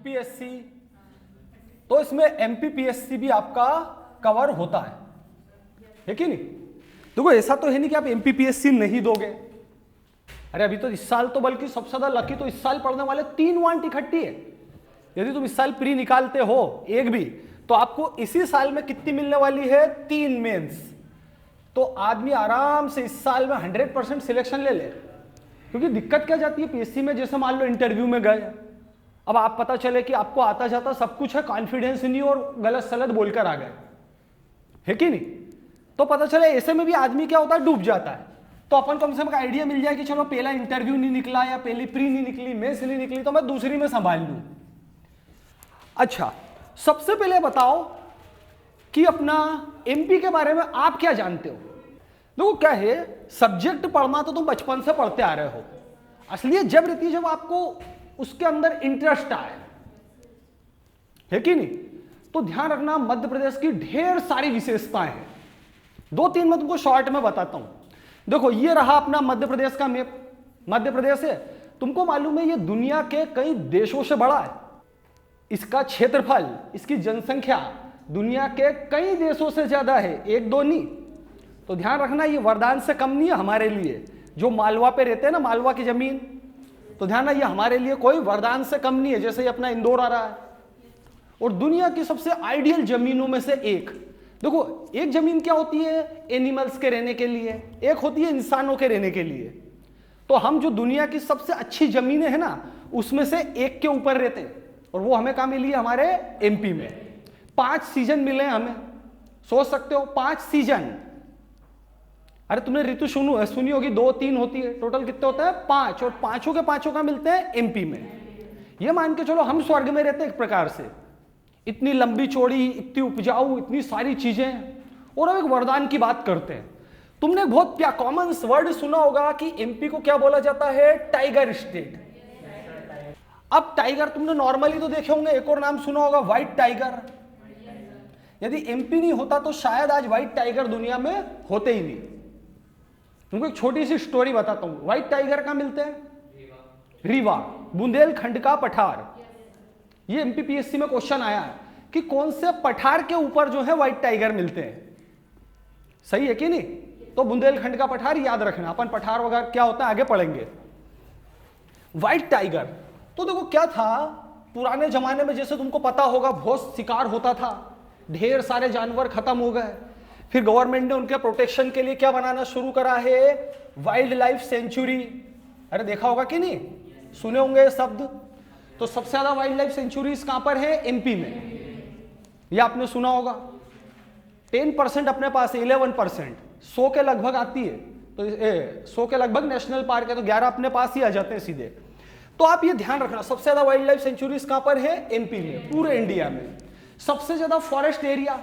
UPSC, तो इसमें MPPSC भी आपका कवर होता है कि नहीं? देखो ऐसा तो है नहीं कि आप एमपीपीएससी नहीं दोगे। अरे अभी तो इस साल तो बल्कि सबसे ज्यादा लकी तो इस साल पढ़ने वाले 3 वांट इकट्ठी है। यदि तुम इस साल प्री निकालते हो एक भी, तो आपको इसी साल में कितनी मिलने वाली है? 3 मेंस। तो आदमी आराम से इस साल में 100% सिलेक्शन ले ले। क्योंकि दिक्कत क्या जाती है पीएससी में, जैसे मान लो इंटरव्यू में गए, अब आप पता चले कि आपको आता जाता सब कुछ है, कॉन्फिडेंस नहीं और गलत सलत बोलकर आ गए, है कि नहीं? तो पता चले ऐसे में भी आदमी क्या होता है, डूब जाता है। तो अपन कम से कम आइडिया मिल जाए कि चलो पहला इंटरव्यू नहीं निकला या पहली प्री नहीं निकली, मेंस नहीं निकली, तो मैं दूसरी में संभाल लूं। अच्छा, सबसे पहले बताओ कि अपना एमपी के बारे में आप क्या जानते हो? देखो क्या है, सब्जेक्ट पढ़ना तो तुम बचपन से पढ़ते आ रहे हो, असलियत जब रहती है जब आपको उसके अंदर इंटरेस्ट आए, है कि नहीं? तो ध्यान रखना, मध्य प्रदेश की ढेर सारी विशेषताएं हैं। 2-3 मैं तुमको शॉर्ट में बताता हूं। देखो ये रहा अपना मध्य प्रदेश का मैप। मध्य प्रदेश है, तुमको मालूम है ये दुनिया के कई देशों से बड़ा है। इसका क्षेत्रफल, इसकी जनसंख्या दुनिया के कई देशों से ज्यादा है, 1-2 नहीं। तो ध्यान रखना ये वरदान से कम नहीं है हमारे लिए। जो मालवा पे रहते हैं ना, मालवा की जमीन, तो ध्यान रखना ये हमारे लिए कोई वरदान से कम नहीं है। जैसे ये अपना इंदौर आ रहा है, और दुनिया की सबसे आइडियल जमीनों में से एक। देखो एक जमीन क्या होती है? एनिमल्स के रहने के लिए, एक होती है इंसानों के रहने के लिए। तो हम जो दुनिया की सबसे अच्छी जमीनें हैं ना, उसमें से एक के ऊपर रहते हैं, और वो हमें कहाँ मिली है? हमारे एमपी में। 5 सीजन मिले हमें, सोच सकते हो 5 सीजन। अरे तुमने ऋतु सुनी होगी, 2-3 होती है, टोटल कितने होते हैं? 5, और पांचों के पांचों का मिलते हैं एमपी में। ये मान के चलो हम स्वर्ग में रहते हैं एक प्रकार से। इतनी लंबी चौड़ी, इतनी उपजाऊ, इतनी सारी चीजें, और अब एक वरदान की बात करते हैं। तुमने बहुत क्या कॉमन वर्ड सुना होगा कि एमपी को क्या बोला जाता है? Tiger state. अब टाइगर तुमने नॉर्मली तो देखे होंगे, एक और नाम सुना होगा, व्हाइट टाइगर। यदि एमपी नहीं होता तो शायद आज व्हाइट टाइगर दुनिया में होते ही नहीं। तुमको एक छोटी सी स्टोरी बताता हूं। व्हाइट टाइगर कहां मिलते हैं? रीवा, बुंदेलखंड का पठार। ये एमपीपीएससी में क्वेश्चन आया है कि कौन से पठार के ऊपर जो है व्हाइट टाइगर मिलते हैं। सही है कि नहीं? तो बुंदेलखंड का पठार याद रखना, अपन पठार वगैरह क्या होता है आगे पढ़ेंगे। व्हाइट टाइगर, तो देखो क्या था, पुराने जमाने में जैसे तुमको पता होगा बहुत शिकार होता था, ढेर सारे जानवर खत्म हो गए। फिर गवर्नमेंट ने उनके प्रोटेक्शन के लिए क्या बनाना शुरू करा है? Wild life sanctuary. अरे देखा होगा कि नहीं, सुने होंगे ये शब्द। तो सबसे ज्यादा वाइल्ड लाइफ सेंचुरीज कहां पर है? एमपी में। ये आपने सुना होगा। 10% अपने पास है, 11%, 100 के लगभग आती है। तो 100 के लगभग नेशनल पार्क है, तो 11 अपने पास ही आ जाते हैं सीधे। तो आप ये ध्यान रखना, सबसे ज्यादा वाइल्ड लाइफ सेंचुरीज कहां पर है? एमपी में, पूरे इंडिया में। सबसे ज्यादा फॉरेस्ट एरिया,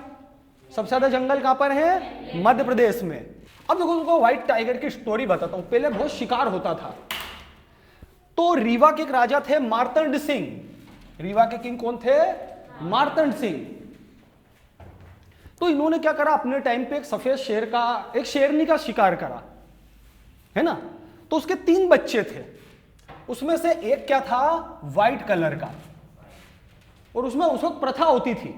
सबसे ज्यादा जंगल कहां पर है? मध्य प्रदेश में। अब देखो तुमको व्हाइट टाइगर की स्टोरी बताता हूं। पहले बहुत शिकार होता था। तो रीवा के एक राजा थे मार्तंड सिंह। रीवा के किंग कौन थे? मार्तंड सिंह। तो इन्होंने क्या करा, अपने टाइम पे एक सफेद शेर का, एक शेरनी का शिकार करा, है ना? तो उसके 3 बच्चे थे। उसमें से एक क्या था? व्हाइट कलर का। और उसमें उस वक्त प्रथा होती थी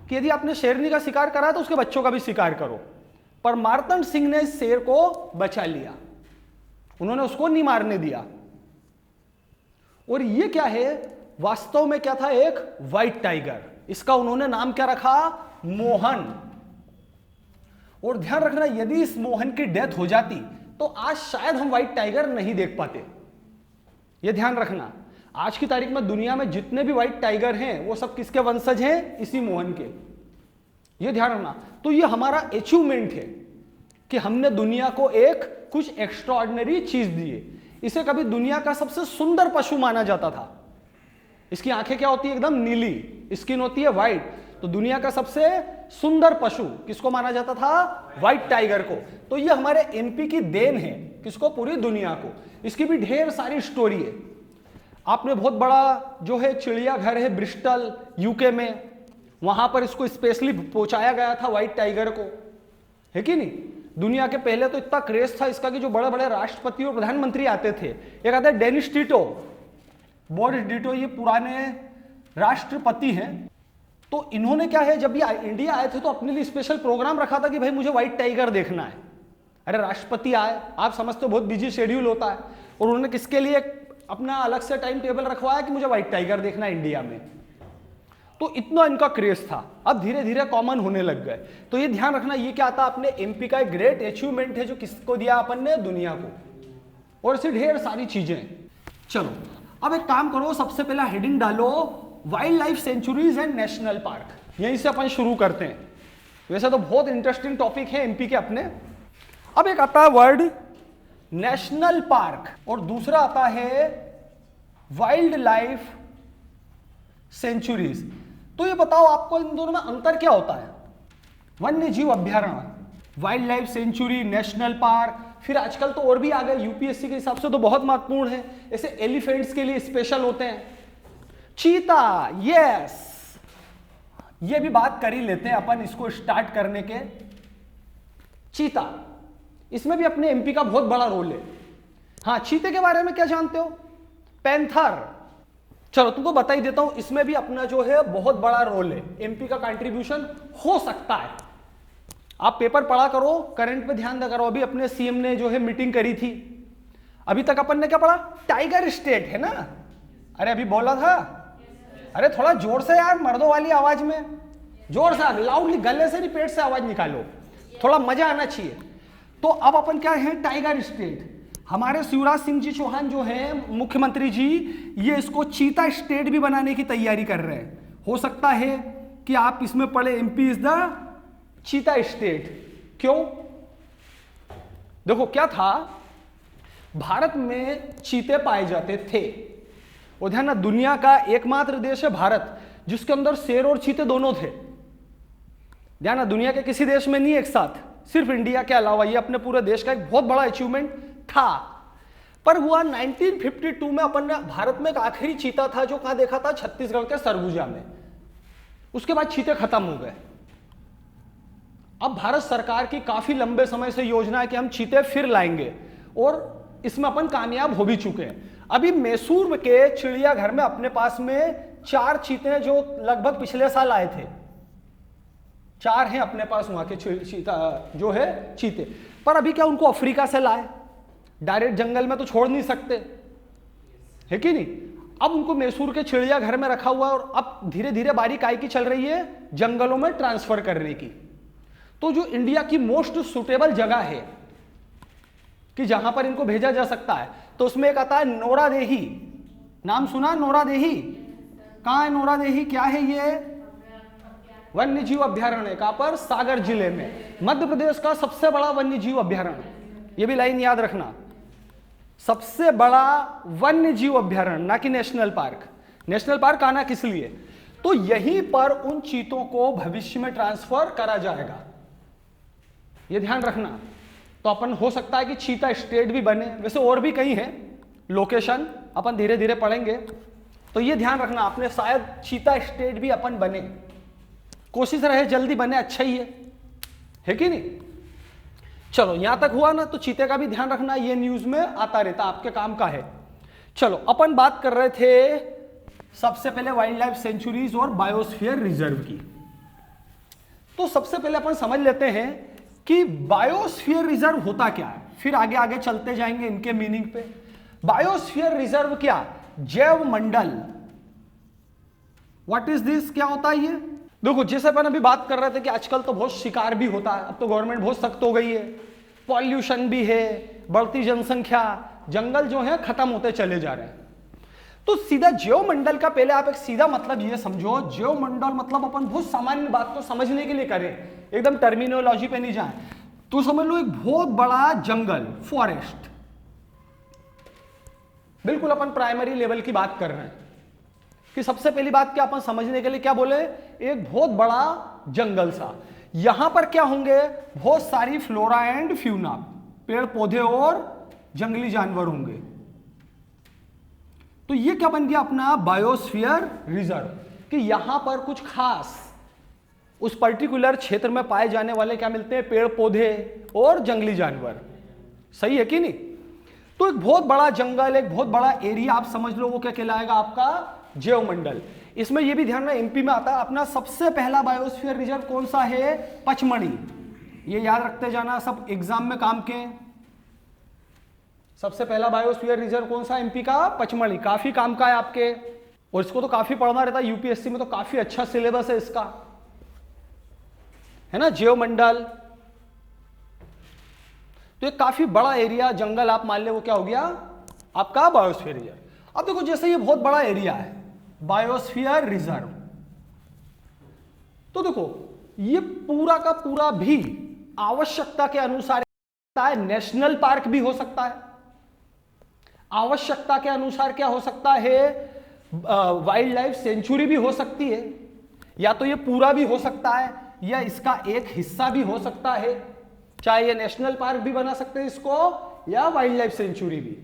कि यदि आपने शेरनी का शिकार करा तो उसके बच्चों का भी शिकार करो। पर मार्तंड सिंह ने इस शेर को बचा लिया, उन्होंने उसको नहीं मारने दिया। और ये क्या है? वास्तव में क्या था? एक व्हाइट टाइगर। इसका उन्होंने नाम क्या रखा? मोहन। और ध्यान रखना, यदि इस मोहन की डेथ हो जाती तो आज शायद हम व्हाइट टाइगर नहीं देख पाते। यह ध्यान रखना, आज की तारीख में दुनिया में जितने भी व्हाइट टाइगर हैं वो सब किसके वंशज हैं? इसी मोहन के। ये ध्यान रखना। तो ये हमारा अचीवमेंट है कि हमने दुनिया को एक कुछ एक्स्ट्राऑर्डिनरी चीज दी है। इसे कभी दुनिया का सबसे सुंदर पशु माना जाता था। इसकी आंखें क्या होती है? एकदम नीली, स्किन होती है व्हाइट। तो दुनिया का सबसे सुंदर पशु किसको माना जाता था? व्हाइट टाइगर को। तो ये हमारे एमपी की देन है, किसको? पूरी दुनिया को। इसकी भी ढेर सारी स्टोरी है। आपने बहुत बड़ा जो है चिड़ियाघर है ब्रिस्टल यूके में, वहां पर इसको स्पेशली पहुंचाया गया था व्हाइट टाइगर को, है कि नहीं? दुनिया के पहले तो इतना क्रेज था इसका कि जो बड़े बड़े राष्ट्रपति और प्रधानमंत्री आते थे। एक आता है डेनिस टिटो, बोरिस टिटो, ये पुराने राष्ट्रपति हैं। तो इन्होंने क्या है, जब ये इंडिया आए थे तो अपने लिए स्पेशल प्रोग्राम रखा था कि भाई मुझे व्हाइट टाइगर देखना है। अरे राष्ट्रपति आए, आप समझते हो बहुत बिजी शेड्यूल होता है, और उन्होंने किसके लिए अपना अलग से टाइम टेबल रखवाया कि मुझे व्हाइट टाइगर देखना है इंडिया में। तो इतना इनका क्रेज था। अब धीरे धीरे कॉमन होने लग गए। तो ये ध्यान रखना, ये क्या आता अपने एमपी का एक ग्रेट अचीवमेंट है जो किसको दिया अपन ने, दुनिया को, और ऐसी ढेर सारी चीजें। चलो अब एक काम करो, सबसे पहला हेडिंग डालो wild life sanctuaries and national park. यहीं से अपन शुरू करते हैं। वैसे तो बहुत इंटरेस्टिंग टॉपिक है एमपी के अपने। अब एक आता है वर्ड नेशनल पार्क और दूसरा आता है वाइल्ड लाइफ सेंचुरीज। तो ये बताओ आपको इन दोनों में अंतर क्या होता है? वन्य जीव अभ्यारण्य, wild life sanctuary, national park, फिर आजकल तो और भी आ गए, यूपीएससी के हिसाब से तो बहुत महत्वपूर्ण है। ऐसे एलिफेंट्स के लिए स्पेशल होते हैं, चीता, यस, ये भी बात कर ही लेते हैं अपन इसको स्टार्ट करने के। चीता, इसमें भी अपने एमपी का बहुत बड़ा रोल है। हाँ, चीते के बारे में क्या जानते हो? पैंथर, चलो तुमको बता ही देता हूं, इसमें भी अपना जो है बहुत बड़ा रोल है। एमपी का कंट्रीब्यूशन हो सकता है। आप पेपर पढ़ा करो, करंट पे ध्यान दिया करो। अभी अपने सीएम ने जो है मीटिंग करी थी, अभी तक अपन ने क्या पढ़ा? टाइगर स्टेट है ना। अरे अभी बोला था, अरे थोड़ा जोर से यार, मर्दों वाली आवाज में, जोर से, लाउडली, गले से नहीं पेट से आवाज निकालो, थोड़ा मजा आना चाहिए। तो अब अपन क्या है, टाइगर स्टेट। हमारे शिवराज सिंह जी चौहान जो है मुख्यमंत्री जी, ये इसको चीता स्टेट भी बनाने की तैयारी कर रहे हैं। हो सकता है कि आप इसमें पढ़े एमपी इज द चीता स्टेट। क्यों? देखो क्या था, भारत में चीते पाए जाते थे। और ध्यान ना, दुनिया का एकमात्र देश है भारत जिसके अंदर शेर और चीते दोनों थे। ध्यान ना, दुनिया के किसी देश में नहीं एक साथ, सिर्फ इंडिया के अलावा। ये अपने पूरे देश का एक बहुत बड़ा अचीवमेंट था। पर हुआ 1952 में, अपन ने भारत में एक आखिरी चीता था जो कहां देखा था, छत्तीसगढ़ के सरगुजा में। उसके बाद चीते खत्म हो गए। अब भारत सरकार की काफी लंबे समय से योजना है कि हम चीते फिर लाएंगे, और इसमें अपन कामयाब हो भी चुके हैं। अभी मैसूर के चिड़ियाघर में अपने पास में 4 चीते हैं जो लगभग पिछले साल आए थे। 4 हैं अपने पास वहां के चीता जो है चीते। पर अभी क्या उनको अफ्रीका से लाए, डायरेक्ट जंगल में तो छोड़ नहीं सकते, है कि नहीं। अब उनको मैसूर के चिड़ियाघर में रखा हुआ है, और अब धीरे धीरे बारी काय की चल रही है जंगलों में ट्रांसफर करने की। तो जो इंडिया की मोस्ट सुटेबल जगह है कि जहां पर इनको भेजा जा सकता है, तो उसमें एक आता है नोरादेही। नाम सुना नोरादेही? कहां है नोरादेही? क्या है ये? वन्य जीव अभ्यारण्य। कहां पर? सागर जिले में, मध्य प्रदेश का सबसे बड़ा वन्य जीव अभ्यारण्य। ये भी लाइन याद रखना, सबसे बड़ा वन्य जीव अभ्यारण्य, ना कि नेशनल पार्क। नेशनल पार्क आना किस लिए? तो यहीं पर उन चीतों को भविष्य में ट्रांसफर करा जाएगा, ये ध्यान रखना। तो अपन हो सकता है कि चीता स्टेट भी बने। वैसे और भी कई हैं लोकेशन, अपन धीरे धीरे पढ़ेंगे। तो ये ध्यान रखना आपने, शायद चीता स्टेट भी अपन बने। कोशिश रहे जल्दी बने, अच्छा ही है कि नहीं। चलो यहां तक हुआ ना। तो चीते का भी ध्यान रखना, ये न्यूज में आता रहता, आपके काम का है। चलो अपन बात कर रहे थे सबसे पहले वाइल्ड लाइफ सेंचुरीज और बायोस्फीयर रिजर्व की। तो सबसे पहले अपन समझ लेते हैं कि बायोस्फीयर रिजर्व होता क्या है, फिर आगे आगे चलते जाएंगे इनके मीनिंग पे। बायोस्फीयर रिजर्व क्या? जैव मंडल। What is this? क्या होता है ये? देखो, जैसे अपन अभी बात कर रहे थे कि आजकल तो बहुत शिकार भी होता है, अब तो गवर्नमेंट बहुत सख्त हो गई है, पॉल्यूशन भी है, बढ़ती जनसंख्या, जंगल जो है खत्म होते चले जा रहे हैं। तो सीधा जैव मंडल का पहले आप एक सीधा मतलब ये समझो, जैव मंडल मतलब अपन बहुत सामान्य बात को समझने के लिए करें, एकदम टर्मिनोलॉजी पे नहीं जाए, तो समझ लो एक बहुत बड़ा जंगल, फॉरेस्ट। बिल्कुल अपन प्राइमरी लेवल की बात कर रहे हैं कि सबसे पहली बात क्या अपन समझने के लिए क्या बोले, एक बहुत बड़ा जंगल सा। यहां पर क्या होंगे? बहुत सारी फ्लोरा एंड फ्यूना, पेड़ पौधे और जंगली जानवर होंगे। तो ये क्या बन गया अपना बायोस्फीयर रिजर्व, कि यहां पर कुछ खास उस पर्टिकुलर क्षेत्र में पाए जाने वाले क्या मिलते हैं? पेड़ पौधे और जंगली जानवर। सही है कि नहीं? तो एक बहुत बड़ा जंगल, एक बहुत बड़ा एरिया आप समझ लो, वो क्या कहलाएगा? आपका जैव मंडल। इसमें यह भी ध्यान में एमपी में आता है अपना सबसे पहला बायोस्फीयर रिजर्व कौन सा है, पचमढ़ी। ये याद रखते जाना, सब एग्जाम में काम के। सबसे पहला बायोस्फीयर रिजर्व कौन सा, एमपी का पचमढ़ी। काफी काम का है आपके, और इसको तो काफी पढ़ना रहता है यूपीएससी में, तो काफी अच्छा सिलेबस है इसका, है ना। जैवमंडल, तो एक काफी बड़ा एरिया जंगल आप मान ले, वो क्या हो गया आपका बायोस्फीयर रिजर्व। अब देखो जैसे ये बहुत बड़ा एरिया है बायोस्फीयर रिजर्व, तो देखो ये पूरा का पूरा भी आवश्यकता के अनुसार है, नेशनल पार्क भी हो सकता है, आवश्यकता के अनुसार क्या हो सकता है, वाइल्ड लाइफ सेंचुरी भी हो सकती है, या तो ये पूरा भी हो सकता है या इसका एक हिस्सा भी हो सकता है। चाहे ये नेशनल पार्क भी बना सकते हैं इसको, या वाइल्ड लाइफ सेंचुरी भी,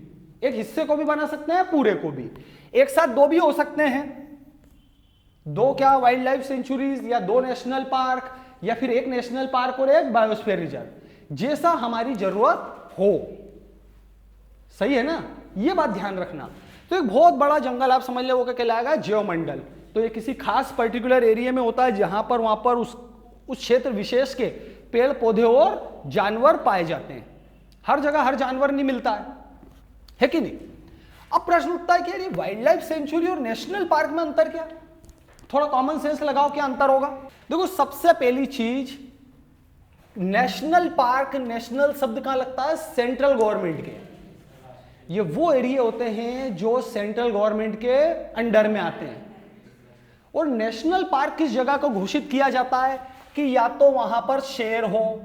एक हिस्से को भी बना सकते हैं, पूरे को भी, एक साथ दो भी हो सकते हैं। दो क्या वाइल्ड लाइफ सेंचुरीज, या दो नेशनल पार्क, या फिर एक नेशनल पार्क और एक बायोस्फीयर रिजर्व, जैसा हमारी जरूरत हो। सही है ना, ये बात ध्यान रखना। तो एक बहुत बड़ा जंगल आप समझ ले, वो क्या कहलाएगा, जैवमंडल। तो ये किसी खास पर्टिकुलर एरिया में होता है जहां पर वहां पर उस क्षेत्र विशेष के पेड़ पौधे और जानवर पाए जाते हैं। हर जगह हर जानवर नहीं मिलता है कि नहीं। अब प्रश्न उठता है कि यार वाइल्ड लाइफ सेंचुरी और नेशनल पार्क में अंतर क्या, थोड़ा कॉमन सेंस लगाओ, क्या अंतर होगा। देखो सबसे पहली चीज, नेशनल पार्क, नेशनल शब्द कहां लगता है, सेंट्रल गवर्नमेंट के। ये वो एरिया होते हैं जो सेंट्रल गवर्नमेंट के अंडर में आते हैं। और नेशनल पार्क किस जगह को घोषित किया जाता है कि या तो वहां पर शेर हो,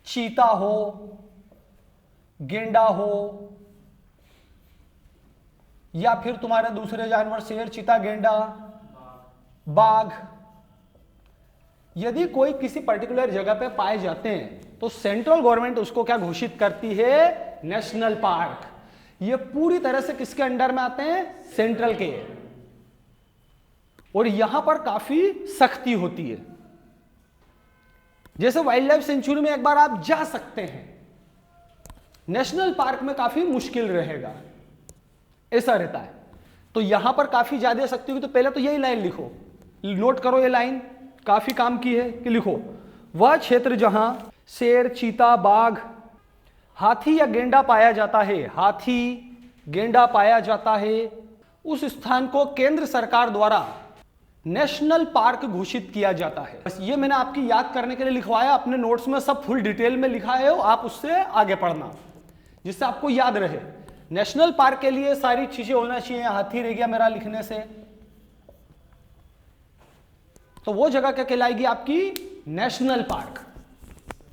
चीता हो, गेंडा हो, या फिर तुम्हारे दूसरे जानवर, शेर, चीता, गेंडा, बाघ। यदि कोई किसी पर्टिकुलर जगह पे पाए जाते हैं तो सेंट्रल गवर्नमेंट उसको क्या घोषित करती है, नेशनल पार्क। ये पूरी तरह से किसके अंडर में आते हैं, सेंट्रल के। और यहां पर काफी सख्ती होती है। जैसे वाइल्ड लाइफ सेंचुरी में एक बार आप जा सकते हैं, नेशनल पार्क में काफी मुश्किल रहेगा, ऐसा रहता है। तो यहां पर काफी ज्यादा सख्ती होगी। तो पहले तो यही लाइन लिखो, नोट करो, ये लाइन काफी काम की है कि लिखो, वह क्षेत्र जहां शेर, चीता, बाघ, हाथी या गेंडा पाया जाता है, हाथी, गेंडा पाया जाता है, उस स्थान को केंद्र सरकार द्वारा नेशनल पार्क घोषित किया जाता है। बस ये मैंने आपकी याद करने के लिए लिखवाया, अपने नोट्स में सब फुल डिटेल में लिखा है, आप उससे आगे पढ़ना जिससे आपको याद रहे। नेशनल पार्क के लिए सारी चीजें होना चाहिए, हाथी रह गया मेरा लिखने से, तो वो जगह क्या कहलाएगी आपकी, नेशनल पार्क।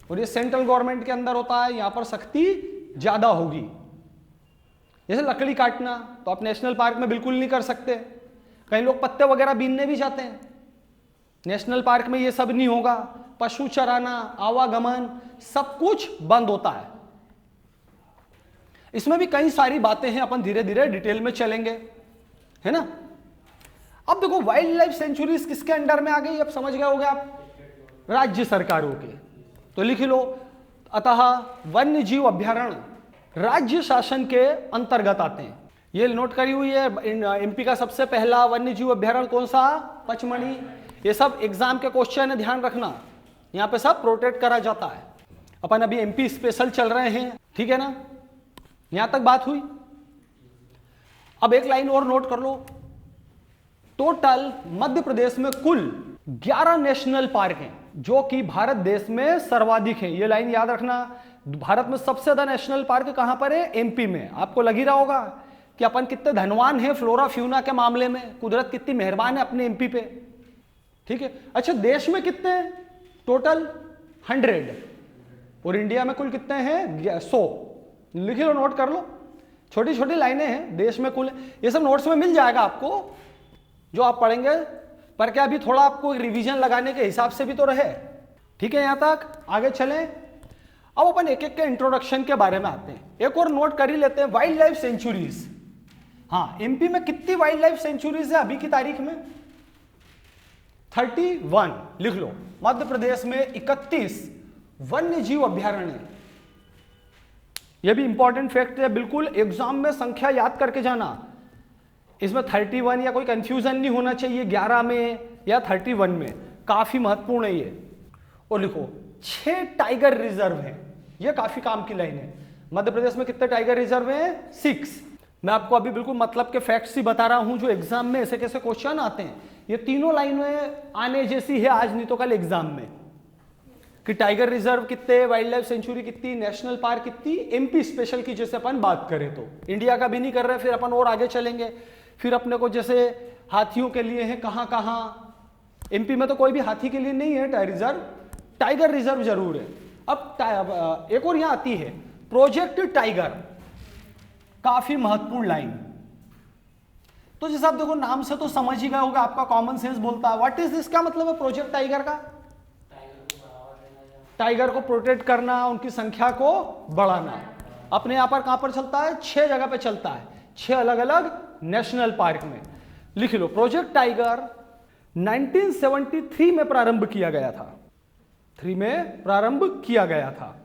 और ये सेंट्रल गवर्नमेंट के अंदर होता है, यहां पर सख्ती ज्यादा होगी। जैसे लकड़ी काटना तो आप नेशनल पार्क में बिल्कुल नहीं कर सकते, कई लोग पत्ते वगैरह बीनने भी जाते हैं, नेशनल पार्क में ये सब नहीं होगा। पशु चराना, आवागमन, सब कुछ बंद होता है। इसमें भी कई सारी बातें हैं, अपन धीरे धीरे डिटेल में चलेंगे, है ना। अब देखो वाइल्ड लाइफ सेंचुरीज किसके अंडर में आ गई, अब समझ गए होगे आप, राज्य सरकारों के। तो लिख लो, अतः वन्य जीव अभ्यारण्य राज्य शासन के अंतर्गत आते हैं। ये नोट करी हुई है, एमपी का सबसे पहला वन्य जीव अभ्यारण्य कौन सा, पचमढ़ी। ये सब एग्जाम के क्वेश्चन है, ध्यान रखना, यहाँ पे सब प्रोटेक्ट करा जाता है। अपन अभी एमपी स्पेशल चल रहे हैं, ठीक है ना, यहां तक बात हुई। अब एक लाइन और नोट कर लो, टोटल मध्य प्रदेश में कुल 11 नेशनल पार्क हैं, जो कि भारत देश में सर्वाधिक हैं। ये लाइन याद रखना, भारत में सबसे ज्यादा नेशनल पार्क कहां पर है, एमपी में। आपको लग ही रहा होगा कि अपन कितने धनवान हैं फ्लोरा फ्यूना के मामले में, कुदरत कितनी मेहरबान है अपने एमपी पे, ठीक है। अच्छा, देश में कितने हैं, टोटल 100, और इंडिया में कुल कितने हैं, 100। लिख लो, नोट कर लो, छोटी छोटी लाइनें हैं, देश में कुल, ये सब नोट्स में मिल जाएगा आपको जो आप पढ़ेंगे। पर क्या अभी थोड़ा आपको रिवीजन लगाने के हिसाब से भी तो रहे, ठीक है। यहां तक आगे चलें। अब अपन एक एक के इंट्रोडक्शन के बारे में आते हैं। एक और नोट कर ही लेते हैं, वाइल्ड लाइफ सेंचुरीज। हाँ, एमपी में कितनी वाइल्ड लाइफ सेंचुरीज है अभी की तारीख में, 31 लिख लो। मध्य प्रदेश में 31 वन्य जीव अभ्यारण्य। यह भी इंपॉर्टेंट फैक्ट है, बिल्कुल एग्जाम में संख्या याद करके जाना। इसमें 31 या कोई कंफ्यूजन नहीं होना चाहिए 11 में या 31 में, काफी महत्वपूर्ण है ये। और लिखो 6 टाइगर रिजर्व हैं, ये काफी काम की लाइन है। मध्य प्रदेश में कितने टाइगर रिजर्व हैं? 6। मैं आपको अभी बिल्कुल मतलब के फैक्ट्स ही बता रहा हूं जो एग्जाम में ऐसे कैसे क्वेश्चन आते हैं। ये तीनों लाइनें आने जैसी है आज नहीं तो कल एग्जाम में, कि टाइगर रिजर्व कितने, वाइल्ड लाइफ सेंचुरी कितनी, नेशनल पार्क कितनी, एमपी स्पेशल की जैसे अपन बात करें तो इंडिया का भी नहीं कर रहे, फिर अपन और आगे चलेंगे। फिर अपने को जैसे हाथियों के लिए है कहां कहां, एमपी में तो कोई भी हाथी के लिए नहीं है रिजर्व, टाइगर रिजर्व जरूर है। अब एक और यहां आती है प्रोजेक्ट टाइगर, काफी महत्वपूर्ण लाइन। तो जैसे आप देखो नाम से तो समझ ही गए होगा, आपका कॉमन सेंस बोलता है व्हाट इज दिस, क्या मतलब है प्रोजेक्ट टाइगर का? टाइगर को प्रोटेक्ट करना, उनकी संख्या को बढ़ाना। अपने यहां पर कहां पर चलता है? 6 जगह पे चलता है, 6 अलग अलग नेशनल पार्क में। लिख लो प्रोजेक्ट टाइगर 1973 में प्रारंभ किया गया था, 3 में प्रारंभ किया गया था।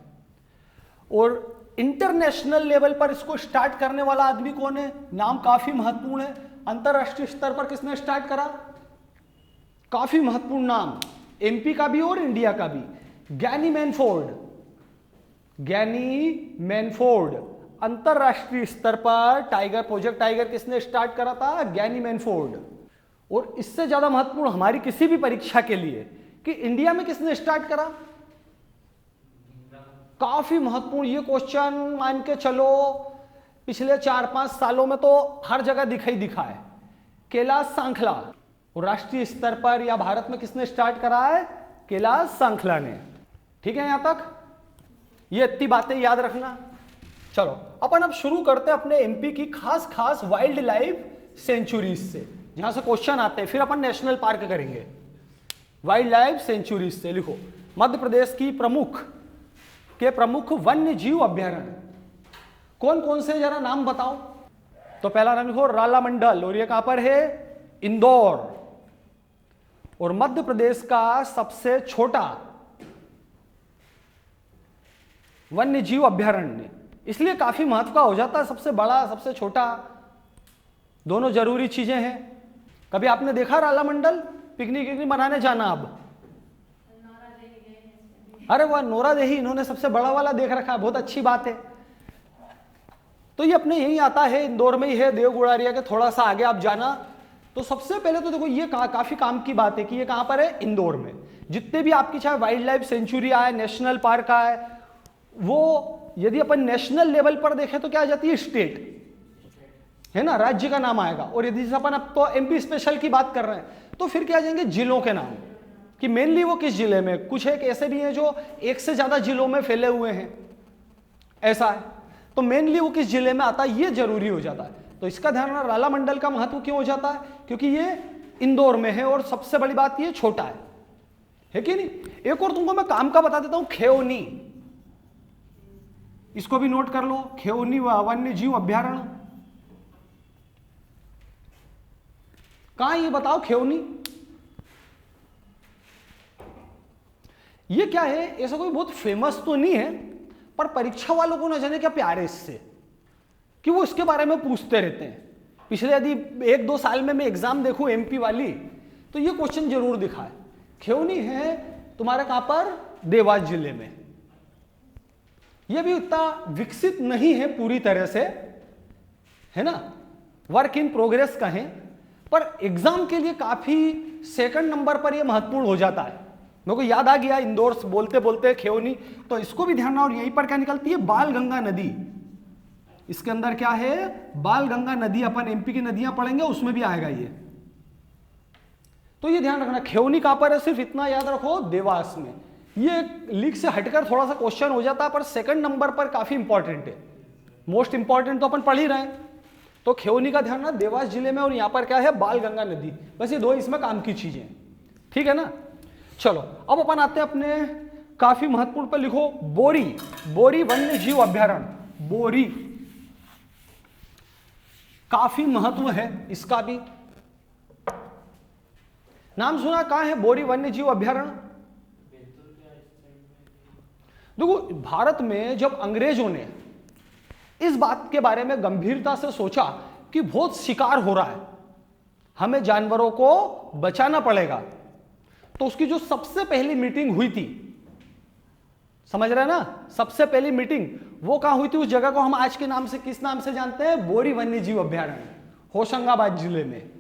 और इंटरनेशनल लेवल पर इसको स्टार्ट करने वाला आदमी कौन है? नाम काफी महत्वपूर्ण है। अंतरराष्ट्रीय स्तर पर किसने स्टार्ट करा? काफी महत्वपूर्ण नाम, एमपी का भी और इंडिया का भी, गैनी मैनफोर्ड। गैनी मैनफोर्ड अंतरराष्ट्रीय स्तर पर टाइगर, प्रोजेक्ट टाइगर किसने स्टार्ट करा था? गैनी मैनफोर्ड। और इससे ज्यादा महत्वपूर्ण हमारी किसी भी परीक्षा के लिए कि इंडिया में किसने स्टार्ट करा? काफी महत्वपूर्ण ये क्वेश्चन मान के चलो पिछले 4-5 सालों में तो हर जगह दिखा है। कैलाश सांखला, और राष्ट्रीय स्तर पर या भारत में किसने स्टार्ट करा है? कैलाश सांखला ने। ठीक है, यहां तक ये इतनी बातें याद रखना। चलो अपन अब शुरू करते हैं अपने एमपी की खास खास वाइल्ड लाइफ सेंचुरीज से, जहां से क्वेश्चन आते हैं। फिर अपन नेशनल पार्क करेंगे। वाइल्ड लाइफ सेंचुरीज से लिखो मध्य प्रदेश की प्रमुख वन्य जीव अभ्यारण्य कौन कौन से, जरा नाम बताओ। तो पहला नाम लिखो रालामंडल, और ये कहां पर है? इंदौर। और मध्य प्रदेश का सबसे छोटा वन्य जीव अभ्यारण्य, इसलिए काफी महत्व का हो जाता है, सबसे बड़ा सबसे छोटा दोनों जरूरी चीजें हैं। कभी आपने देखा रालामंडल? पिकनिक मनाने जाना अब, अरे वह नोरा देही इन्होंने सबसे बड़ा वाला देख रखा है, बहुत अच्छी बात है। तो ये अपने यही आता है, इंदौर में ही है, देवगुड़ारिया के थोड़ा सा आगे आप जाना। तो सबसे पहले तो देखो ये काफी काम की बात है कि ये कहां पर है? इंदौर में। जितने भी आपकी चाहे वाइल्ड लाइफ सेंचुरी आए, नेशनल पार्क आए, वो यदि अपन नेशनल लेवल पर देखें तो क्या आ जाती है? स्टेट है ना, राज्य का नाम आएगा। और यदि अपन अब तो एमपी स्पेशल की बात कर रहे हैं तो फिर क्या आ जाएंगे? जिलों के नाम, कि मेनली वो किस जिले में। कुछ एक ऐसे भी हैं जो एक से ज्यादा जिलों में फैले हुए हैं, ऐसा है। तो मेनली वो किस जिले में आता है ये जरूरी हो जाता है। तो इसका ध्यान रखना। रालामंडल का महत्व क्यों हो जाता है? क्योंकि ये इंदौर में है, और सबसे बड़ी बात ये छोटा है कि नहीं। एक और तुमको मैं काम का बता देता हूं, खेवनी, इसको भी नोट कर लो। खेवनी वन्य जीव अभ्यारण्य कहां, ये बताओ। खेवनी ये क्या है? ऐसा कोई बहुत फेमस तो नहीं है, पर परीक्षा वालों को न जाने क्या प्यार है इससे, कि वो इसके बारे में पूछते रहते हैं। पिछले यदि 1-2 साल में मैं एग्जाम देखूं एमपी वाली, तो ये क्वेश्चन जरूर दिखा है। खेवनी है तुम्हारे कहां पर? देवास जिले में। यह भी उतना विकसित नहीं है पूरी तरह से, है ना, वर्क इन प्रोग्रेस कहें, पर एग्जाम के लिए काफी सेकंड नंबर पर यह महत्वपूर्ण हो जाता है। मेरे को याद आ गया इंदौर बोलते बोलते खेवनी, तो इसको भी ध्यान रखना। और यहीं पर क्या निकलती है? बाल गंगा नदी। इसके अंदर क्या है? बाल गंगा नदी। अपन एमपी की नदियां पढ़ेंगे उसमें भी आएगा ये, तो ये ध्यान रखना। खेवनी कहां पर है? सिर्फ इतना याद रखो, देवास में। ये लीक से हटकर थोड़ा सा क्वेश्चन हो जाता है, पर सेकंड नंबर पर काफी इंपॉर्टेंट है। मोस्ट इंपॉर्टेंट तो अपन पढ़ ही रहे हैं। तो खेवनी का ध्यान रखना, देवास जिले में। और यहां पर क्या है? बाल गंगा नदी। बस ये 2 इसमें काम की चीजें, ठीक है ना। चलो अब अपन आते हैं अपने काफी महत्वपूर्ण पर। लिखो बोरी, बोरी वन्य जीव अभ्यारण्य। बोरी काफी महत्व है इसका भी, नाम सुना? कहां है बोरी वन्य जीव अभ्यारण्य? देखो भारत में जब अंग्रेजों ने इस बात के बारे में गंभीरता से सोचा कि बहुत शिकार हो रहा है, हमें जानवरों को बचाना पड़ेगा। तो उसकी जो सबसे पहली मीटिंग हुई थी, समझ रहे हैं ना, सबसे पहली मीटिंग वो कहां हुई थी? उस जगह को हम आज के नाम से किस नाम से जानते हैं? बोरी वन्यजीव अभ्यारण्य, होशंगाबाद जिले में।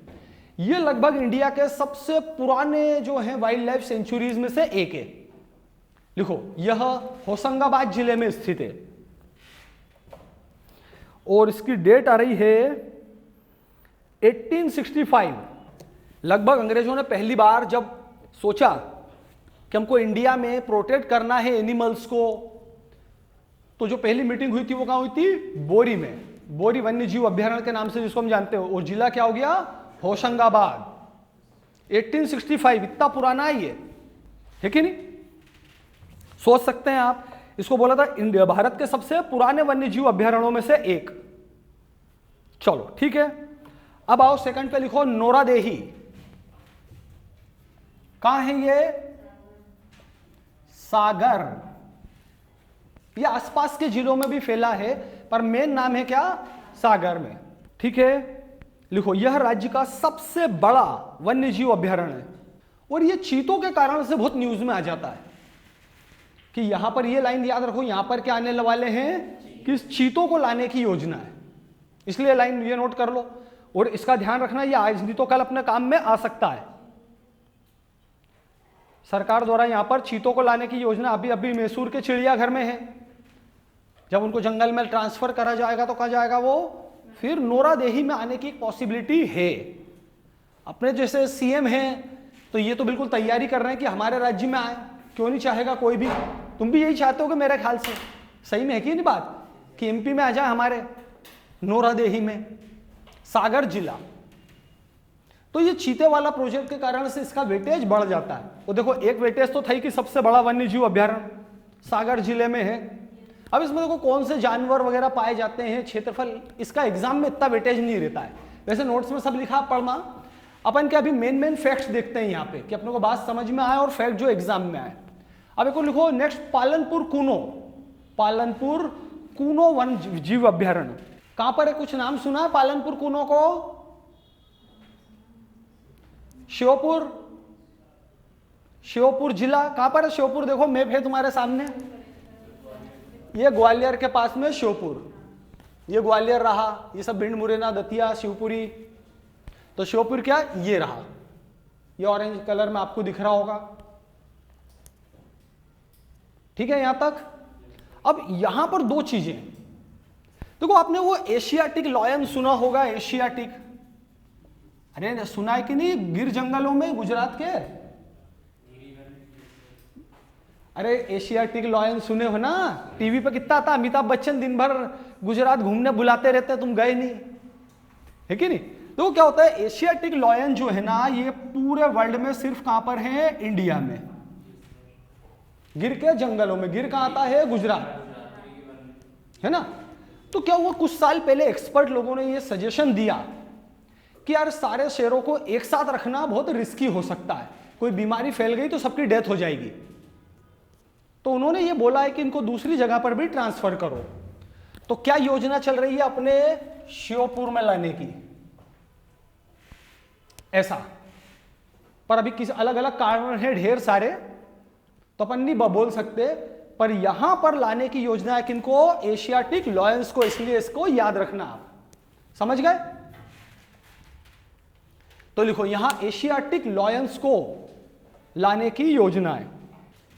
ये लगभग इंडिया के सबसे पुराने जो हैं वाइल्ड लाइफ सेंचुरीज में से एक है। लिखो, यह होशंगाबाद जिले में स्थित है और इसकी डेट आ रही है 1865। लगभग अंग्रेजों ने पहली बार जब सोचा कि हमको इंडिया में प्रोटेक्ट करना है एनिमल्स को, तो जो पहली मीटिंग हुई थी वो कहां हुई थी? बोरी में, बोरी वन्यजीव अभ्यारण्य के नाम से जिसको हम जानते हो। और जिला क्या हो गया? होशंगाबाद। 1865, इतना पुराना है ये, है कि नहीं? सोच सकते हैं आप, इसको बोला था इंडिया भारत के सबसे पुराने वन्यजीव अभ्यारण्यों में से एक। चलो ठीक है, अब आओ सेकंड पे लिखो नोरादेही। कहां है ये? सागर। ये आसपास के जिलों में भी फैला है, पर मेन नाम है क्या? सागर में। ठीक है, लिखो, यह राज्य का सबसे बड़ा वन्यजीव अभ्यारण्य है और ये चीतों के कारण से बहुत न्यूज में आ जाता है कि यहां पर ये लाइन याद रखो, यहां पर क्या आने वाले हैं? कि चीतों को लाने की योजना है, इसलिए लाइन ये नोट कर लो। और इसका ध्यान रखना, ये आज नहीं तो कल अपने काम में आ सकता है। सरकार द्वारा यहां पर चीतों को लाने की योजना अभी अभी मैसूर के चिड़ियाघर में है। जब उनको जंगल में ट्रांसफर करा जाएगा तो कहा जाएगा वो फिर नोरादेही में आने की पॉसिबिलिटी है। अपने जैसे सीएम हैं तो ये तो बिल्कुल तैयारी कर रहे हैं कि हमारे राज्य में आए, क्यों नहीं चाहेगा कोई भी? तुम भी यही चाहते हो कि मेरे ख्याल से सही में है कि नहीं बात, कि एमपी में आ जाए हमारे नोरादेही में, सागर जिला। तो ये चीते वाला प्रोजेक्ट के कारण से इसका वेटेज बढ़ जाता है। वो देखो, एक वेटेज तो था ही कि सबसे बड़ा वन्यजीव अभ्यारण्य सागर जिले में है। अब इसमें देखो कौन से जानवर वगैरह पाए जाते हैं, क्षेत्रफल, इसका एग्जाम में इतना वेटेज नहीं रहता है। वैसे नोट्स में सब लिखा पढ़ना, अपन क्या अभी मेन फैक्ट्स देखते हैं यहाँ पे कि अपने को बात समझ में आए और फैक्ट जो एग्जाम में आए। अब एक लिखो नेक्स्ट, पालनपुर कूनो। पालनपुर कूनो वन जीव अभ्यारण्य कहां पर है? कुछ नाम सुना है पालनपुर कूनो को? श्योपुर, श्योपुर जिला कहां पर है? श्योपुर देखो, मैप है तुम्हारे सामने, ये ग्वालियर के पास में श्योपुर, ये ग्वालियर रहा, ये सब भिंड, मुरैना, दतिया, शिवपुरी। तो श्योपुर क्या? ये रहा, ये ऑरेंज कलर में आपको दिख रहा होगा। ठीक है यहां तक। अब यहां पर दो चीजें देखो, आपने वो एशियाटिक लॉयन सुना होगा, एशियाटिक, अरे सुना है कि नहीं? गिर जंगलों में गुजरात के, अरे एशियाटिक लॉयन सुने हो ना? टीवी पे कितना आता, अमिताभ बच्चन दिन भर गुजरात घूमने बुलाते रहते, तुम गए नहीं, है कि नहीं? तो क्या होता है, एशियाटिक लॉयन जो है ना, ये पूरे वर्ल्ड में सिर्फ कहां पर है? इंडिया में, गिर के जंगलों में। गिर कहां आता है? गुजरात, है ना? तो क्या हुआ, कुछ साल पहले एक्सपर्ट लोगों ने ये सजेशन दिया कि यार सारे शेरों को एक साथ रखना बहुत रिस्की हो सकता है, कोई बीमारी फैल गई तो सबकी डेथ हो जाएगी। तो उन्होंने ये बोला है कि इनको दूसरी जगह पर भी ट्रांसफर करो। तो क्या योजना चल रही है अपने श्योपुर में लाने की, ऐसा, पर अभी किस अलग अलग कारण है ढेर सारे, तो अपन नहीं बोल सकते, पर यहां पर लाने की योजना है किनको? एशियाटिक लॉयंस को। इसलिए इसको याद रखना, आप समझ गए? तो लिखो यहां एशियाटिक लॉयंस को लाने की योजना है।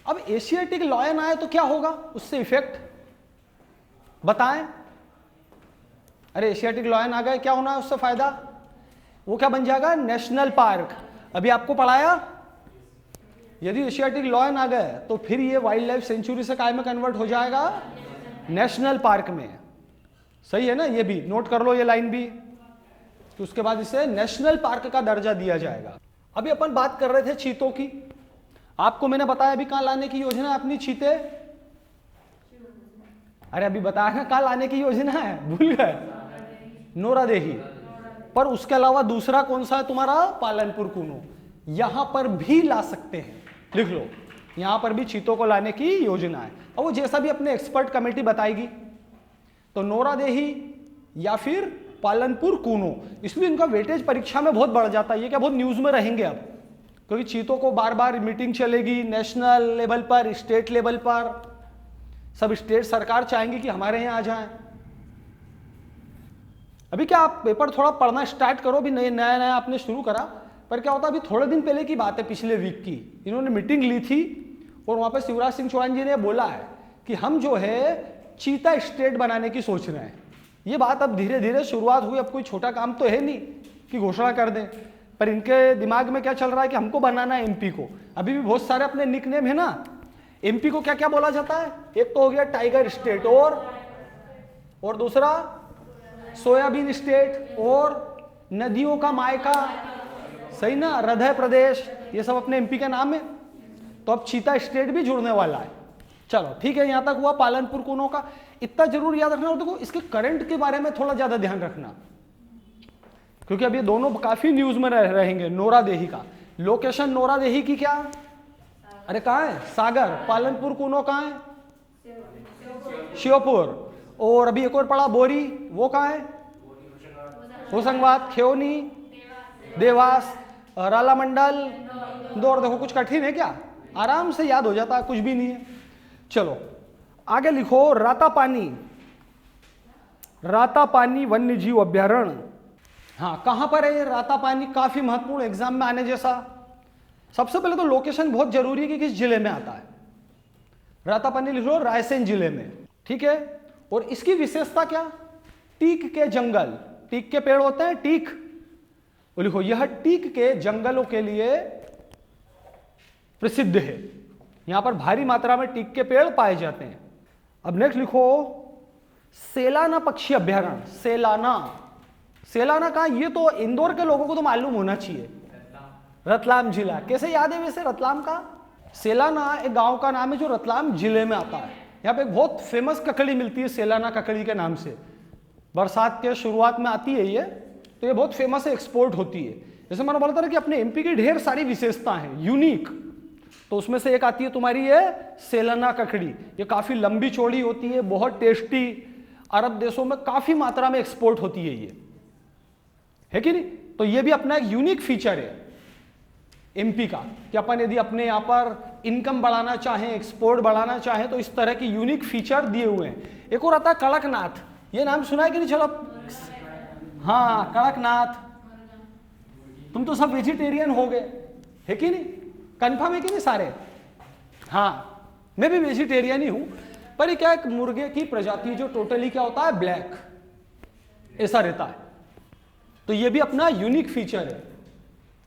अब एशियाटिक लॉयन आए तो क्या होगा, उससे इफेक्ट बताएं। अरे एशियाटिक लॉयन आ गए, क्या होना है उससे फायदा? वो क्या बन जाएगा? National park. अभी आपको पढ़ाया, यदि एशियाटिक लॉयन आ गए तो फिर ये वाइल्ड लाइफ सेंचुरी से काय में कन्वर्ट हो जाएगा? नेशनल पार्क में। सही है ना? ये भी नोट कर लो, ये लाइन भी, तो उसके बाद इसे नेशनल पार्क का दर्जा दिया जाएगा। अभी अपन बात कर रहे थे चीतों की, आपको मैंने बताया अभी कहां लाने की योजना है अपनी चीते? अरे अभी बताया ना कहां लाने की योजना है, भूल गए? नोरादेही। पर उसके अलावा दूसरा कौन सा है तुम्हारा? पालनपुर कूनो। यहां पर भी ला सकते हैं, लिख लो, यहां पर भी चीतों को लाने की योजना है। और वो जैसा भी अपने एक्सपर्ट कमेटी बताएगी, तो नोरादेही या फिर पालनपुर कूनो, इसलिए इनका वेटेज परीक्षा में बहुत बढ़ जाता है। ये क्या बहुत न्यूज में रहेंगे अब, क्योंकि चीतों को बार बार मीटिंग चलेगी नेशनल लेवल पर, स्टेट लेवल पर, सब स्टेट सरकार चाहेंगी कि हमारे यहाँ आ जाएं। अभी क्या आप पेपर थोड़ा पढ़ना स्टार्ट करो, अभी नया नया आपने शुरू करा, पर क्या होता है अभी थोड़े दिन पहले की बात है, पिछले वीक की, इन्होंने मीटिंग ली थी और वहां पर शिवराज सिंह चौहान जी ने बोला है कि हम जो है चीता स्टेट बनाने की सोच रहे हैं। ये बात अब धीरे धीरे शुरुआत हुई, अब कोई छोटा काम तो है नहीं कि घोषणा कर दें, पर इनके दिमाग में क्या चल रहा है कि हमको बनाना है एमपी को। अभी भी बहुत सारे अपने निकनेम है ना, एमपी को क्या क्या बोला जाता है, एक तो हो गया टाइगर स्टेट, और दूसरा सोयाबीन स्टेट, और नदियों का मायका, सही ना, हृदय प्रदेश, ये सब अपने एमपी का नाम है। तो अब चीता स्टेट भी जुड़ने वाला है। चलो ठीक है, यहां तक हुआ पालनपुर कूनो का। इतना जरूर याद रखना, और देखो इसके करंट के बारे में थोड़ा ज्यादा ध्यान रखना, क्योंकि अब ये दोनों काफी न्यूज में रहेंगे। नोरादेही का लोकेशन, नोरादेही की क्या, अरे कहाँ है, सागर। पालनपुर कूनो कहाँ है, श्योपुर। और अभी एक और पड़ा बोरी, वो कहाँ है, होशंगाबाद। खेवनी, देवास, राला मंडल, इंदौर। देखो कुछ कठिन है क्या, आराम से याद हो जाता है, कुछ भी नहीं है। चलो आगे लिखो, रातापानी, रातापानी वन्य जीव अभ्यारण्य। हाँ, कहां पर है ये रातापानी, काफी महत्वपूर्ण, एग्जाम में आने जैसा। सबसे पहले तो लोकेशन बहुत जरूरी है कि किस जिले में आता है। रातापानी लिख लो, रायसेन जिले में, ठीक है। और इसकी विशेषता क्या, टीक के जंगल, टीक के पेड़ होते हैं, टीक, वो लिखो, यह टीक के जंगलों के लिए प्रसिद्ध है। यहां पर भारी मात्रा में टीक के पेड़ पाए जाते हैं। अब नेक्स्ट लिखो, सेलाना पक्षी अभ्यारण्य। सेलाना, सेलाना कहां, ये तो इंदौर के लोगों को तो मालूम होना चाहिए, रतलाम जिला। कैसे याद है वैसे रतलाम का, सेलाना एक गांव का नाम है जो रतलाम जिले में आता है। यहाँ पे एक बहुत फेमस ककड़ी मिलती है सेलाना ककड़ी के नाम से, बरसात के शुरुआत में आती है ये, तो ये बहुत फेमस है, एक्सपोर्ट होती है। जैसे मैंने बोला था कि अपने एमपी की ढेर सारी विशेषता हैं यूनिक, तो उसमें से एक आती है तुम्हारी ये सेलाना ककड़ी। ये काफी लंबी चौड़ी होती है, बहुत टेस्टी, अरब देशों में काफी मात्रा में एक्सपोर्ट होती है ये, है कि नहीं। तो ये भी अपना एक यूनिक फीचर है एमपी का, कि अपन यदि अपने यहाँ पर इनकम बढ़ाना चाहें, एक्सपोर्ट बढ़ाना चाहें, तो इस तरह की यूनिक फीचर दिए हुए हैं। एक और आता है कड़कनाथ, ये नाम सुना है कि नहीं, चलो हाँ कड़कनाथ। तुम तो सब वेजिटेरियन हो गए, है कि नहीं, कंफर्म है कि नहीं सारे। हाँ मैं भी वेजिटेरियन ही हूं, पर ये क्या एक मुर्गे की प्रजाति जो टोटली क्या होता है, ब्लैक, ऐसा रहता है। तो ये भी अपना यूनिक फीचर है,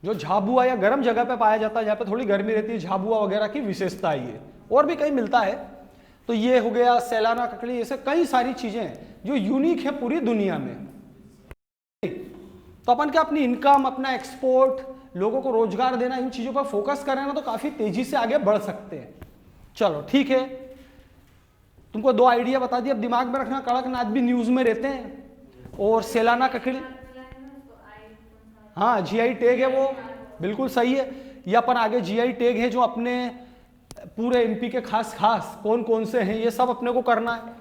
जो झाबुआ या गर्म जगह पे पाया जाता है, जहाँ पे थोड़ी गर्मी रहती है, झाबुआ वगैरह की विशेषता है ये, और भी कहीं मिलता है। तो ये हो गया सेलाना ककड़ी, ऐसे कई सारी चीजें हैं जो यूनिक है पूरी दुनिया में। तो अपन क्या अपनी इनकम, अपना एक्सपोर्ट, लोगों को रोजगार देना, इन चीजों पर फोकस करें ना, तो काफी तेजी से आगे बढ़ सकते हैं। चलो ठीक है, तुमको दो आइडिया बता दिए, अब दिमाग में रखना, कड़कनाथ भी न्यूज में रहते हैं, और सेलाना ककड़ी, हाँ जीआई टैग है वो, बिल्कुल सही है। ये अपन आगे जीआई टैग है जो अपने पूरे एमपी के खास खास कौन कौन से हैं, ये सब अपने को करना है।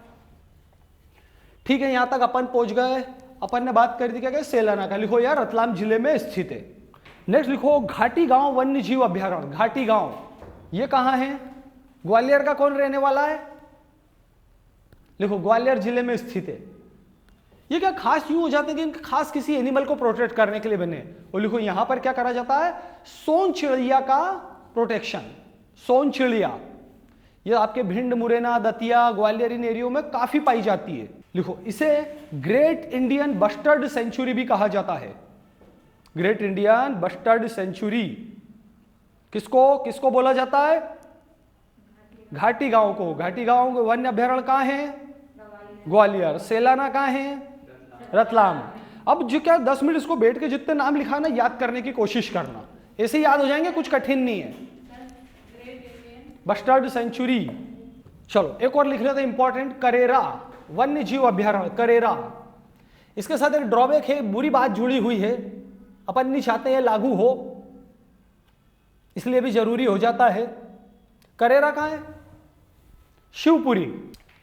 ठीक है, यहां तक अपन पहुंच गए। अपन ने बात कर दी क्या, सेलाना का, लिखो यार रतलाम जिले में स्थित है। नेक्स्ट लिखो, घाटी गांव वन्य जीव अभ्यारण्य। घाटी गांव ये कहां है, ग्वालियर का कौन रहने वाला है, लिखो ग्वालियर जिले में स्थित है। ये क्या खास यूं हो जाते हैं कि इनके खास किसी एनिमल को प्रोटेक्ट करने के लिए बने, और लिखो यहां पर क्या करा जाता है, सोन चिड़िया का प्रोटेक्शन। सोन चिड़िया ये आपके भिंड, मुरैना, दतिया, ग्वालियर इन एरियो में काफी पाई जाती है। लिखो इसे ग्रेट इंडियन बस्टर्ड सेंचुरी भी कहा जाता है। ग्रेट इंडियन बस्टर्ड सेंचुरी किसको किसको बोला जाता है, घाटी गांव को। घाटी गांव वन्य अभ्यारण्य कहां है, ग्वालियर। सेलाना कहां है, रतलाम। अब जो क्या 10 मिनट इसको बैठ के जितने नाम लिखा ना, याद करने की कोशिश करना, ऐसे याद हो जाएंगे, कुछ कठिन नहीं है। Bustard sanctuary. चलो एक और लिख रहे थे इंपॉर्टेंट, करेरा वन्य जीव अभ्यारण्य। करेरा, इसके साथ एक ड्रॉबैक है, बुरी बात जुड़ी हुई है, अपन नहीं चाहते हैं लागू हो, इसलिए भी जरूरी हो जाता है। करेरा कहां है, शिवपुरी।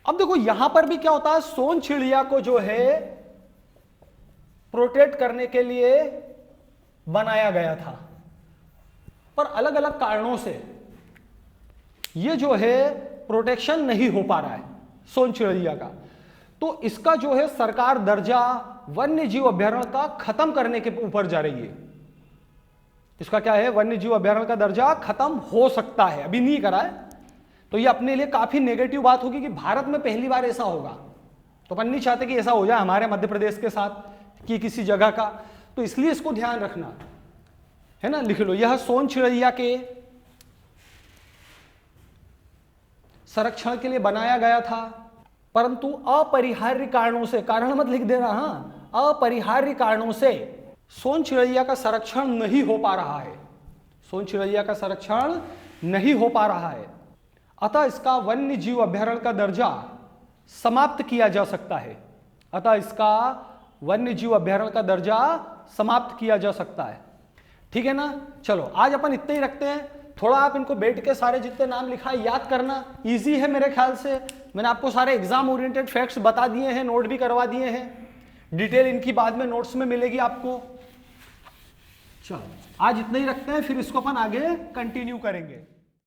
अब देखो यहां पर भी क्या होता है, सोन चिड़िया को जो है प्रोटेक्ट करने के लिए बनाया गया था, पर अलग अलग कारणों से ये जो है प्रोटेक्शन नहीं हो पा रहा है सोन चिड़ैया का। तो इसका जो है सरकार दर्जा वन्य जीव अभयारण्य का खत्म करने के ऊपर जा रही है। इसका क्या है, वन्य जीव अभयारण्य का दर्जा खत्म हो सकता है, अभी नहीं करा है। तो ये अपने लिए काफी नेगेटिव बात होगी कि भारत में पहली बार ऐसा होगा। तो अपन नहीं चाहते कि ऐसा हो जाए हमारे मध्य प्रदेश के साथ कि किसी जगह का, तो इसलिए इसको ध्यान रखना है ना, लिख लो। यह सोन चिड़ैया के संरक्षण के लिए बनाया गया था, परंतु अपरिहार्य कारणों से, कारण मत लिख देना, हाँ, अपरिहार्य कारणों से सोन चिड़ैया का संरक्षण नहीं हो पा रहा है, सोन चिड़ैया का संरक्षण नहीं हो पा रहा है। अतः इसका वन्य जीव अभयारण्य का दर्जा समाप्त किया जा सकता है, अतः इसका वन्य जीव अभयारण्य का दर्जा समाप्त किया जा सकता है। ठीक है ना, चलो आज अपन इतने ही रखते हैं। थोड़ा आप इनको बैठ के सारे जितने नाम लिखा है याद करना, इजी है मेरे ख्याल से। मैंने आपको सारे एग्जाम ओरिएंटेड फैक्ट्स बता दिए हैं, नोट भी करवा दिए हैं, डिटेल इनकी बाद में नोट्स में मिलेगी आपको। चलो आज इतना ही रखते हैं, फिर इसको अपन आगे कंटिन्यू करेंगे।